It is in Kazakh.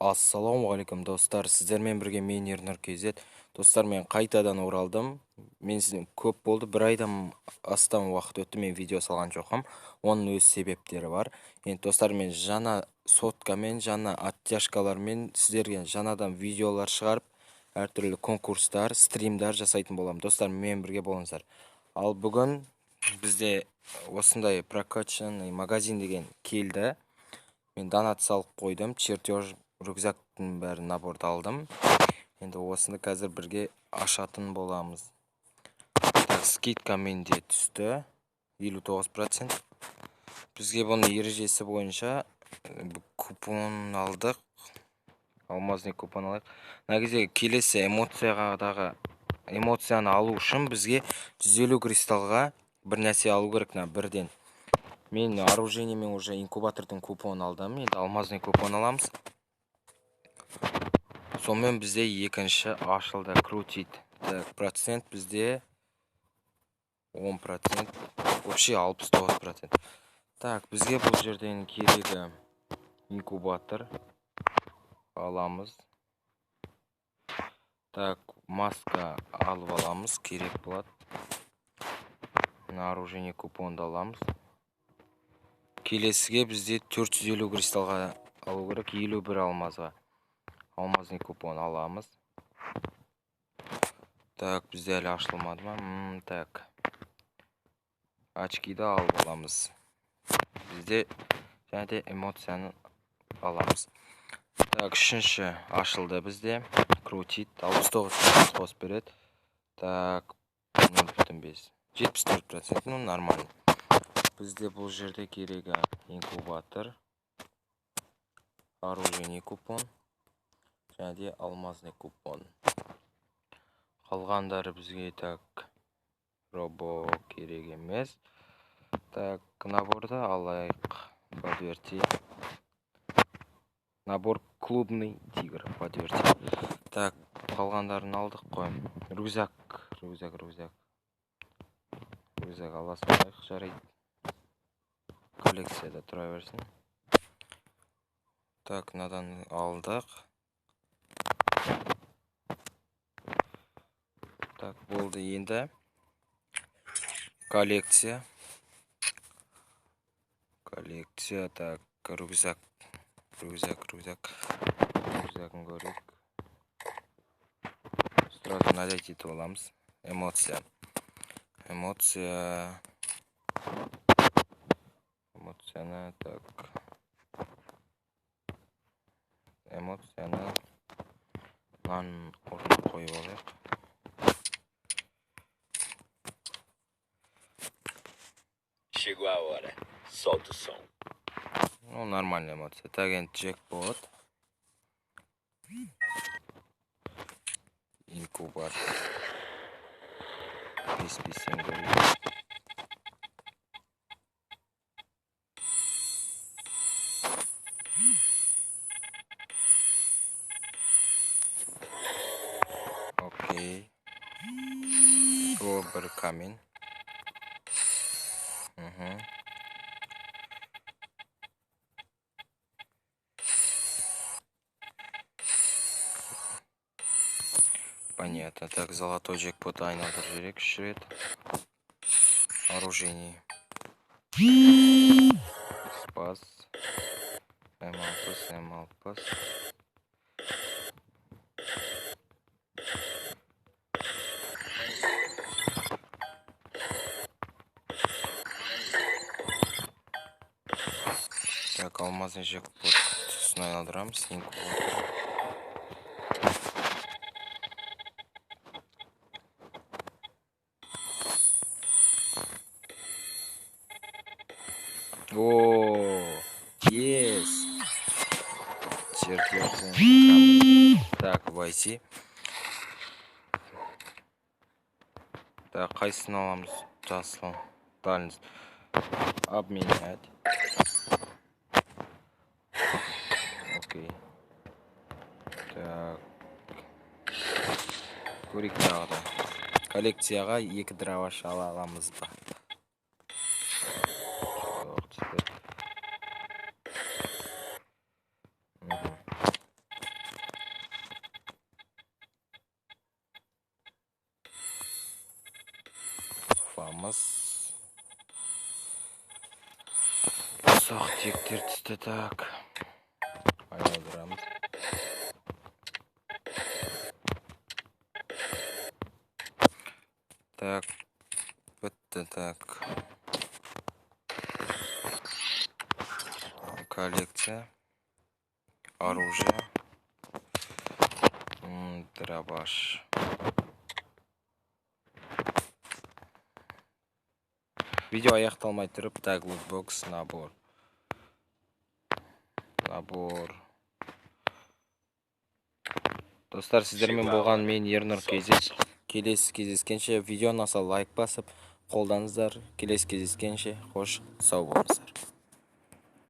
Ассалаумағалейкум достар, сіздермен бірге мен Ернұр KZ. Достар, мен қайтадан оралдым. Мен сізден көп болды, бір айдан астам уақыт өтті, мен видео салған жоқым. Оның өз себептері бар. Енді достар, мен жаңа соткамен, жаңа оттяжкалармен сіздерге жаңадан видеолар шығарып, әртүрлі конкурстар, стримдар жасайтын болам. Достар, мен бірге болыңыздар. Ал бүгін бізде осындай прокачанный магазин деген келді. Мен донат салып қойдым, чертеж рюкзактың бәрін наборды алдым. Енді осыны қазір бірге ашатын боламыз. Скидкамен де түсті 59%. Бізге бұны ережесі бойынша купон алдық. Алмазный купон алайық. Негізі келесі эмоцияны алу үшін бізге 150 кристалға бір нәрсе алу керек, бірден. Мен оружиемен уже инкубатордың купон алдым. Енді алмазный купон аламыз. Сонымен бізде екінші ашылды, крутит. Процент бізде 10%, вообще 69%. Так, бізге бұл жерден керегі инкубатор аламыз. Так, маска алып аламыз, керек болады. Оружие купонды аламыз. Келесіге бізде 450 кристалға алу керек, 51 алмазға. Алмазный купон аламыз. Так, бізде әлі ашылмады ма? Так. Очкиді алып аламыз. Бізде және де эмоцияны аламыз. Так, үшінші ашылды бізде. Крутит. 69% қосып береді. Так, 0,5. 74%. Ну, нормально. Бізде бұл жерде керегі инкубатор, оружие купон, және де алмазный купон. Қалғандары бізге так робо керек емес. Так, наборды алайық, подверти. Набор клубный тигр, подверти. Так, қалғандарын алдық қой. Рюкзак аласың алайық, жарайды. Коллекцияда тұра берсін. Так, надан алдық. Так, болды енді. Коллекция, так, рюкзак. Рюкзагын көрейік. Сразу налеть етіп аламыз. Эмоцияны, так. Эмоцияны мынаның орнына қойып алайық. Chegou a hora. Solta o som. Ну, нормальная эмоция. Так, енді джекпот. Инкубатор. 5-5 көрейік. Окей. О, бір камень. Понятно. Так, золотой джекпот айналдырып жіберейік 3 рет. Оружие. Спас. М6. Так, алмазный джекпот тұсына айналдырамыз. Инкубатор. О, yes. Так, войти. Так, қайсысын аламыз? Жасыл. Дальность. Обменять. Окей. Так. Көрейік тағы да. Коллекцияға 2 дроваш ала аламыз ба? Ұсақ тектер түсті, так. Айналдырамыз. Так, бітті, так. Коллекция. Оружие. Дробаш. Видео аяқталмай тұрып, так, лутбокс, набор. Достар, сіздермен болған мен Ернұр KZ. Келесі кездескенше видеоны аса лайк басып, қолдаңыздар. Келесі кездескенше қош, сау болыңыздар.